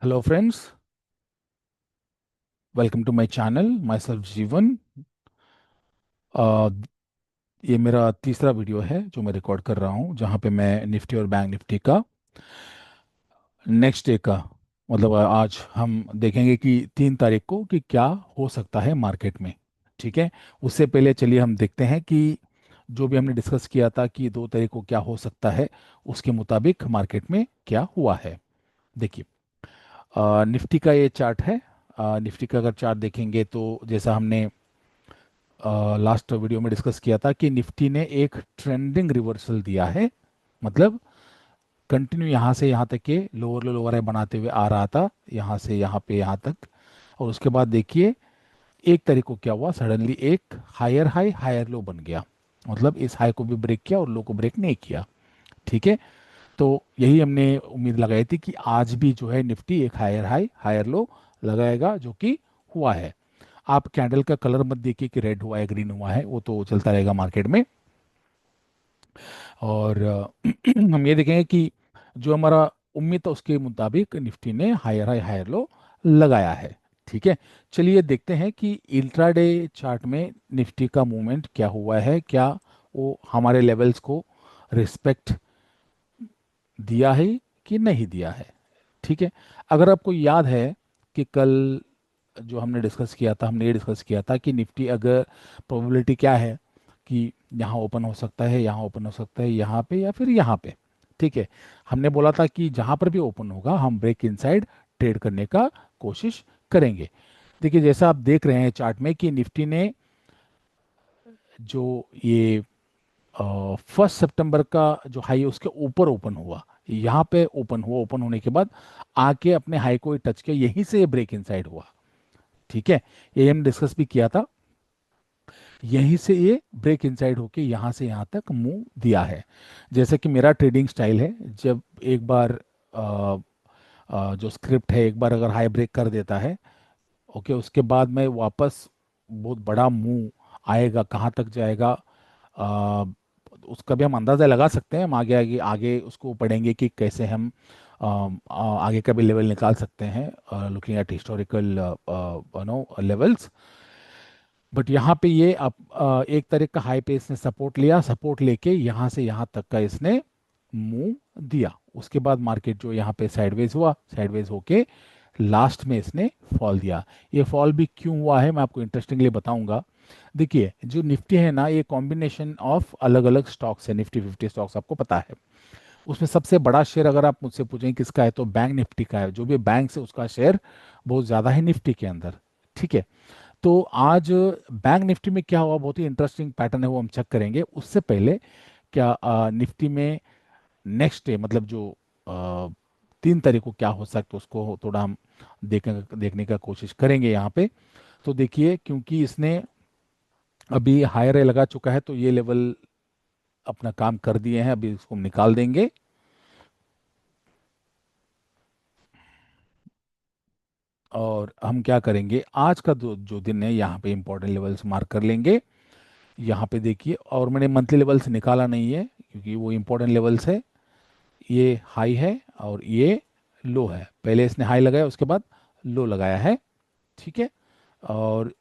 Hello friends, welcome to my channel. Myself Jeevan. अ, ये मेरा तीसरा वीडियो है जो मैं रिकॉर्ड कर रहा हूँ, जहाँ पे मैं निफ्टी और बैंक निफ्टी का नेक्स्ट डे का मतलब आज हम देखेंगे कि 3 तारीख को कि क्या हो सकता है मार्केट में। ठीक है। उससे पहले चलिए हम देखते हैं कि जो भी हमने डिस्कस किया था कि 2 तारीख को क्या हो सकता है, उसके मुताबिक मार्केट में क्या हुआ है। देखिए, निफ्टी का ये चार्ट है। निफ्टी का अगर चार्ट देखेंगे तो जैसा हमने लास्ट वीडियो में डिस्कस किया था कि निफ्टी ने एक ट्रेंडिंग रिवर्सल दिया है। मतलब कंटिन्यू यहाँ से यहाँ तक के लोअर लो लोअर हाई बनाते हुए आ रहा था, यहाँ से यहाँ पे यहाँ तक। और उसके बाद देखिए 1 तारीख को क्या हुआ, सडनली एक हायर हाई हायर लो बन गया। मतलब इस हाई को भी ब्रेक किया और लो को ब्रेक नहीं किया। ठीक है। तो यही हमने उम्मीद लगाई थी कि आज भी जो है निफ्टी एक हायर हाई हायर लो लगाएगा, जो कि हुआ है। आप कैंडल का कलर मत देखिए कि रेड हुआ है ग्रीन हुआ है, वो तो चलता रहेगा मार्केट में। और हम ये देखेंगे कि जो हमारा उम्मीद था उसके मुताबिक निफ्टी ने हायर हाई हायर लो लगाया है। ठीक है। चलिए देखते हैं कि इंट्राडे चार्ट में निफ्टी का मूवमेंट क्या हुआ है, क्या वो हमारे लेवल्स को रिस्पेक्ट दिया है कि नहीं दिया है। ठीक है। अगर आपको याद है कि कल जो हमने डिस्कस किया था, हमने ये डिस्कस किया था कि निफ्टी अगर प्रोबेबिलिटी क्या है कि यहाँ ओपन हो सकता है, यहाँ ओपन हो सकता है, यहाँ पे या फिर यहाँ पे। ठीक है। हमने बोला था कि जहाँ पर भी ओपन होगा हम ब्रेक इनसाइड ट्रेड करने का कोशिश करेंगे। देखिए, जैसा आप देख रहे हैं चार्ट में कि निफ्टी ने जो ये 1 सितंबर का जो हाई है उसके ऊपर ओपन हुआ, यहाँ पे ओपन हुआ, ओपन होने के बाद आके अपने हाई को टच किया, यहीं से ये ब्रेक इनसाइड हुआ। ठीक है। ये हमने डिस्कस भी किया था। यहीं से ये ब्रेक इनसाइड होके यहाँ से यहाँ तक मूव दिया है। जैसे कि मेरा ट्रेडिंग स्टाइल है, जब एक बार जो स्क्रिप्ट है एक बार अगर हाई ब्रेक कर देता है, ओके, उसके बाद मैं वापस बहुत बड़ा मूव आएगा, कहाँ तक जाएगा आ, उसका भी हम अंदाज़ा लगा सकते हैं। हम आगे आगे आगे उसको पढ़ेंगे कि कैसे हम आगे का भी लेवल निकाल सकते हैं, looking at historical no levels. But यहाँ पे ये आप 1 तारीख का हाई पे इसने सपोर्ट लिया, सपोर्ट लेके यहाँ से यहाँ तक का इसने मूव दिया। उसके बाद मार्केट जो यहाँ पे साइडवेज हुआ, साइडवेज होके लास्ट में इसने फॉल दिया। ये फॉल भी क्यों हुआ है मैं आपको इंटरेस्टिंगली बताऊंगा। देखिए, जो निफ्टी है ना, ये कॉम्बिनेशन ऑफ अलग अलग स्टॉक्स है। निफ्टी 50 स्टॉक्स आपको पता है। उसमें सबसे बड़ा शेयर अगर आप मुझसे पूछें किसका है तो बैंक निफ्टी का है। जो भी बैंक से उसका शेयर बहुत ज़्यादा है निफ्टी के अंदर। ठीक है। तो आज बैंक निफ्टी में क्या हुआ, बहुत ही इंटरेस्टिंग पैटर्न है, वो हम चेक करेंगे। उससे पहले क्या निफ्टी में नेक्स्ट डे मतलब जो 3 तारीख को क्या हो सकता है उसको थोड़ा हम देखने का कोशिश करेंगे यहाँ पे। तो देखिए, क्योंकि इसने अभी हायर लगा चुका है तो ये लेवल अपना काम कर दिए हैं, अभी इसको हम निकाल देंगे। और हम क्या करेंगे, आज का जो दिन है यहाँ पे इंपॉर्टेंट लेवल्स मार्क कर लेंगे। यहाँ पे देखिए, और मैंने मंथली लेवल्स निकाला नहीं है क्योंकि वो इंपॉर्टेंट लेवल्स है। ये हाई है और ये लो है। पहले इसने हाई लगाया, उसके बाद लो लगाया है। ठीक है। और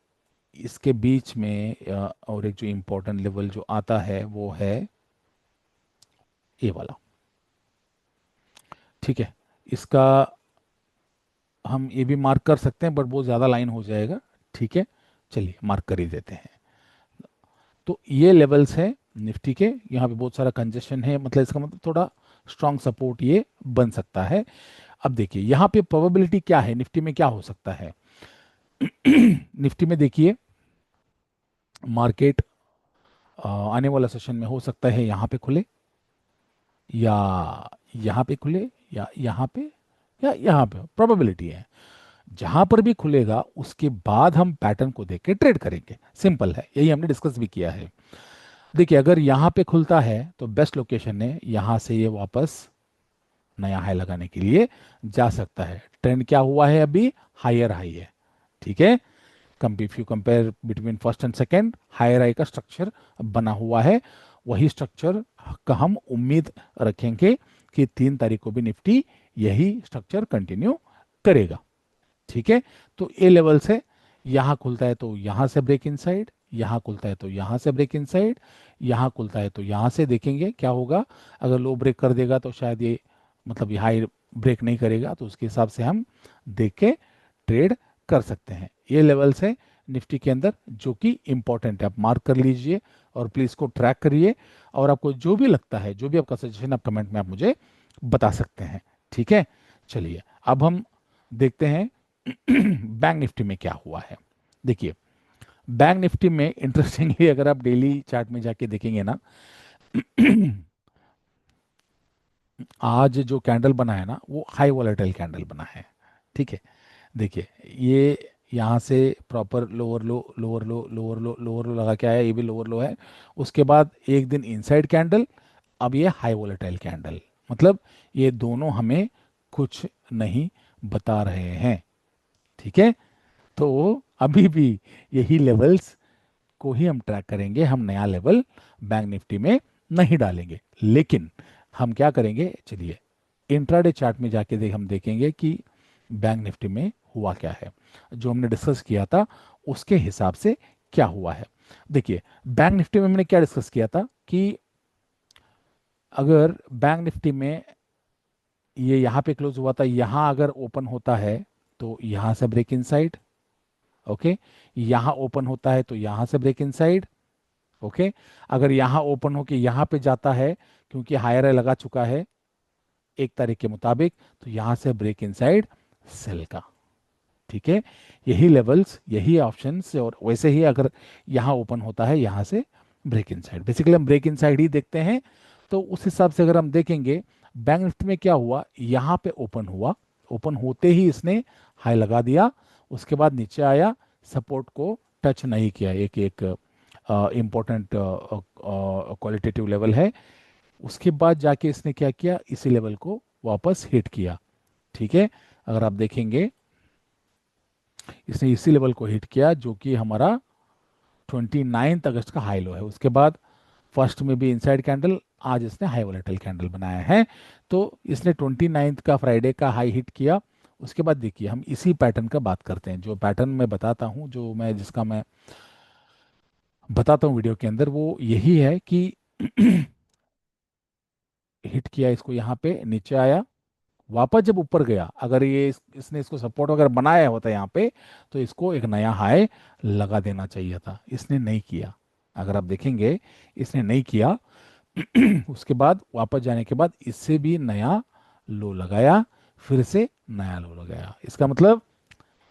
इसके बीच में और एक जो इम्पोर्टेंट लेवल जो आता है वो है ये वाला। ठीक है। इसका हम ये भी मार्क कर सकते हैं बट बहुत ज़्यादा लाइन हो जाएगा। ठीक है। चलिए मार्क कर ही देते हैं। तो ये लेवल्स हैं निफ्टी के। यहाँ पे बहुत सारा कंजेशन है, मतलब इसका मतलब थोड़ा स्ट्रांग सपोर्ट ये बन सकता है। अब देखिए यहाँ पे प्रोबेबिलिटी क्या है, निफ्टी में क्या हो सकता है। निफ्टी में देखिए, मार्केट आने वाला सेशन में हो सकता है यहाँ पे खुले, या यहाँ पे खुले, या यहाँ पे, या यहाँ पे। प्रोबेबिलिटी है जहां पर भी खुलेगा उसके बाद हम पैटर्न को देख के ट्रेड करेंगे। सिंपल है, यही हमने डिस्कस भी किया है। देखिए, अगर यहाँ पे खुलता है तो बेस्ट लोकेशन है, यहाँ से ये वापस नया हाई लगाने के लिए जा सकता है। ट्रेंड क्या हुआ है अभी, हायर हाई है। ठीक है। If you compare between first and second, higher high का स्ट्रक्चर बना हुआ है। वही स्ट्रक्चर का हम उम्मीद रखेंगे कि 3 तारीख को भी निफ्टी यही स्ट्रक्चर कंटिन्यू करेगा। ठीक है, तो ए लेवल से यहाँ खुलता है तो यहाँ से ब्रेक इनसाइड, यहाँ खुलता है तो यहाँ से ब्रेक इनसाइड, यहाँ खुलता है तो यहाँ से देखेंगे क्या होगा। अगर लो ब्रेक कर देगा तो शायद ये मतलब ये हाई ब्रेक नहीं करेगा, तो उसके हिसाब से हम देख के ट्रेड कर सकते हैं। ये लेवल्स है निफ्टी के अंदर जो कि इंपॉर्टेंट है, आप मार्क कर लीजिए और प्लीज को ट्रैक करिए। और आपको जो भी लगता है, जो भी आपका सजेशन, आप कमेंट में आप मुझे बता सकते हैं। ठीक है, चलिए अब हम देखते हैं बैंक निफ्टी में क्या हुआ है। देखिए, बैंक निफ्टी में इंटरेस्टिंगली अगर आप डेली चार्ट में जाके देखेंगे ना, आज जो कैंडल बना है ना वो हाई वॉलेटाइल कैंडल बना है। ठीक है, देखिए ये यहाँ से प्रॉपर लोअर लो लोअर लो लोअर लो लोअर लो लगा के आया, ये भी लोअर लो है। उसके बाद एक दिन इनसाइड कैंडल, अब ये हाई वॉलेटाइल कैंडल, मतलब ये दोनों हमें कुछ नहीं बता रहे हैं। ठीक है, तो अभी भी यही लेवल्स को ही हम ट्रैक करेंगे, हम नया लेवल बैंक निफ्टी में नहीं डालेंगे। लेकिन हम क्या करेंगे, चलिए इंट्राडे चार्ट में जाके हम देखेंगे कि बैंक निफ्टी में हुआ क्या है, जो हमने डिस्कस किया था उसके हिसाब से क्या हुआ है। देखिए, बैंक निफ्टी में मैंने क्या डिस्कस किया था कि अगर बैंक निफ्टी में ये यहाँ पे क्लोज हुआ था, यहाँ अगर ओपन होता है तो यहाँ से ब्रेक इनसाइड, ओके, यहाँ ओपन होता है तो यहाँ से ब्रेक इनसाइड, ओके, अगर यहाँ ओपन होके यहाँ पे जाता है क्योंकि हायर लगा चुका है 1 तारीख के मुताबिक, तो यहाँ से ब्रेक इनसाइड सेल का। ठीक है, यही लेवल्स, यही ऑप्शंस, और वैसे ही अगर यहाँ ओपन होता है यहाँ से ब्रेक इनसाइड, बेसिकली हम ब्रेक इनसाइड ही देखते हैं। तो उस हिसाब से अगर हम देखेंगे बैंक निफ्टी में क्या हुआ, यहाँ पे ओपन हुआ, ओपन होते ही इसने हाई लगा दिया, उसके बाद नीचे आया, सपोर्ट को टच नहीं किया, एक एक इम्पोर्टेंट क्वालिटेटिव लेवल है। उसके बाद जाके इसने क्या किया, इसी लेवल को वापस हिट किया। ठीक है, अगर आप देखेंगे इसने इसी लेवल को हिट किया जो कि हमारा 29 अगस्त का हाई लो है। उसके बाद फर्स्ट में भी इनसाइड कैंडल, आज इसने हाई वोलेटाइल कैंडल बनाया है। तो इसने 29 का फ्राइडे का हाई हिट किया। उसके बाद देखिए हम इसी पैटर्न का बात करते हैं, जो पैटर्न मैं बताता हूँ, जो मैं जिसका मैं बताता हूँ वीडियो के अंदर, वो यही है कि हिट किया इसको, यहाँ पे नीचे आया, वापस जब ऊपर गया, अगर ये इसने इसको सपोर्ट वगैरह बनाया होता यहाँ पे तो इसको एक नया हाई लगा देना चाहिए था, इसने नहीं किया। अगर आप देखेंगे इसने नहीं किया। उसके बाद वापस जाने के बाद इससे भी नया लो लगाया, फिर से नया लो लगाया, इसका मतलब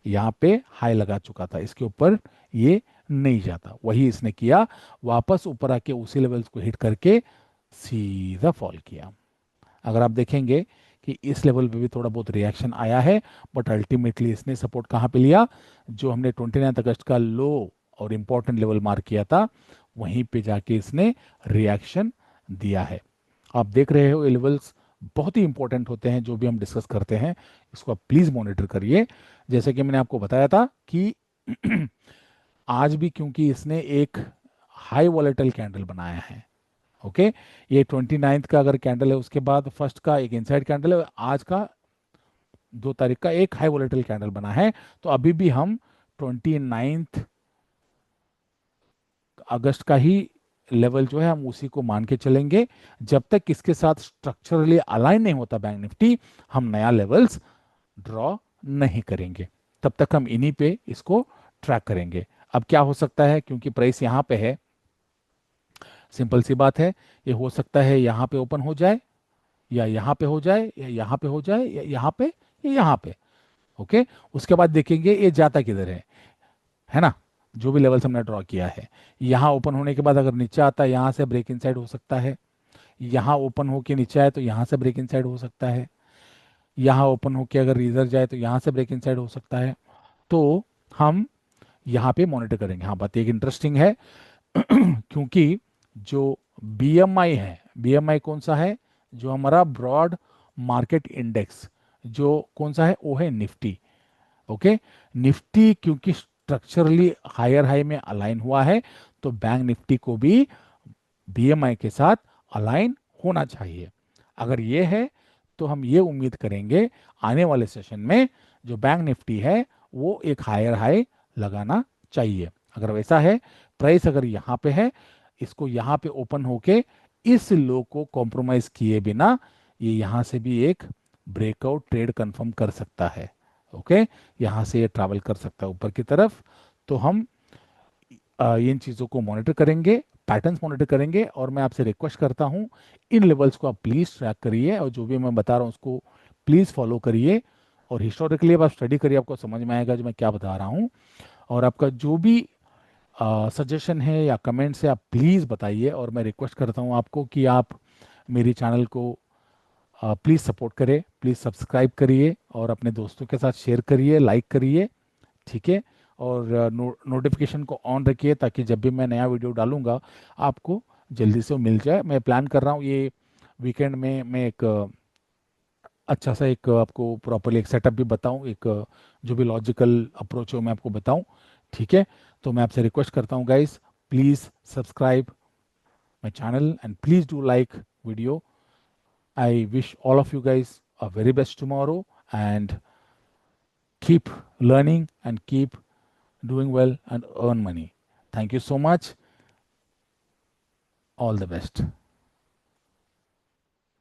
यहाँ पे हाई लगा चुका था, इसके ऊपर ये नहीं जाता। वही इसने किया, वापस ऊपर आके उसी लेवल्स को हिट करके सीधा फॉल किया। अगर आप देखेंगे कि इस लेवल पे भी थोड़ा बहुत रिएक्शन आया है, बट अल्टीमेटली इसने सपोर्ट कहाँ पे लिया, जो हमने 29 अगस्त का लो और इम्पोर्टेंट लेवल मार्क किया था, वहीं पे जाके इसने रिएक्शन दिया है। आप देख रहे हो ये लेवल्स बहुत ही इंपॉर्टेंट होते हैं, जो भी हम डिस्कस करते हैं इसको आप प्लीज मॉनिटर करिए। जैसे कि मैंने आपको बताया था कि आज भी क्योंकि इसने एक हाई वॉलेटाइल कैंडल बनाया है, ओके, ये 29 का अगर कैंडल है, उसके बाद फर्स्ट का एक इनसाइड कैंडल है, आज का 2 तारीख का एक हाई वॉलेटाइल कैंडल बना है, तो अभी भी हम 29 अगस्त का ही लेवल जो है हम उसी को मान के चलेंगे। जब तक इसके साथ स्ट्रक्चरली अलाइन नहीं होता बैंक निफ्टी, हम नया लेवल्स ड्रॉ नहीं करेंगे, तब तक हम इन्हीं पे इसको ट्रैक करेंगे। अब क्या हो सकता है, क्योंकि प्राइस यहाँ पे है, सिंपल सी बात है, ये हो सकता है यहाँ पे ओपन हो जाए, या यहाँ पे हो जाए, या यहाँ पे हो जाए, या यहाँ पे, या यहाँ पे, ओके। उसके बाद देखेंगे ये जाता किधर है ना, जो भी लेवल्स हमने ड्रॉ किया है। यहाँ ओपन होने के बाद अगर नीचे आता है, यहाँ से ब्रेक इनसाइड हो सकता है, यहाँ ओपन होके नीचे आए तो यहाँ से ब्रेक इनसाइड हो सकता है, यहाँ ओपन होके अगर इधर जाए तो यहाँ से ब्रेक इनसाइड हो सकता है। तो हम यहाँ पे मॉनिटर करेंगे। हाँ, बात एक इंटरेस्टिंग है क्योंकि जो बीएमआई है, बीएमआई कौन सा है, जो हमारा ब्रॉड मार्केट इंडेक्स, जो कौन सा है, वो है निफ्टी, ओके। निफ्टी क्योंकि स्ट्रक्चरली हायर हाई में अलाइन हुआ है, तो बैंक निफ्टी को भी बीएमआई के साथ अलाइन होना चाहिए। अगर ये है तो हम ये उम्मीद करेंगे आने वाले सेशन में जो बैंक निफ्टी है वो एक हायर हाई लगाना चाहिए। अगर वैसा है, प्राइस अगर यहाँ पे है, इसको यहाँ पे ओपन होके इस लो को कॉम्प्रोमाइज किए बिना ये यहाँ से भी एक ब्रेकआउट ट्रेड कंफर्म कर सकता है। ओके, यहाँ से ये ट्रैवल कर सकता है ऊपर की तरफ। तो हम इन चीज़ों को मॉनिटर करेंगे, पैटर्न्स मॉनिटर करेंगे, और मैं आपसे रिक्वेस्ट करता हूँ इन लेवल्स को आप प्लीज़ ट्रैक करिए, और जो भी मैं बता रहा हूँ उसको प्लीज़ फॉलो करिए, और हिस्टोरिकली अब आप स्टडी करिए, आपको समझ में आएगा जो मैं क्या बता रहा हूँ। और आपका जो भी सजेशन है या कमेंट्स है आप प्लीज़ बताइए, और मैं रिक्वेस्ट करता हूँ आपको कि आप मेरी चैनल को प्लीज़ सपोर्ट करें, प्लीज़ सब्सक्राइब करिए, और अपने दोस्तों के साथ शेयर करिए, लाइक करिए। ठीक है, और नोटिफिकेशन को ऑन रखिए ताकि जब भी मैं नया वीडियो डालूंगा आपको जल्दी से वो मिल जाए। मैं प्लान कर रहा हूँ ये वीकेंड में मैं एक अच्छा सा एक आपको प्रॉपरली एक सेटअप भी बताऊं, एक जो भी लॉजिकल अप्रोच है वो मैं आपको बताऊं। ठीक है, तो मैं आपसे रिक्वेस्ट करता हूँ guys, please subscribe my channel and please do like video. I wish all of you guys a very best tomorrow, and keep learning and keep doing well and earn money. Thank you so much. All the best.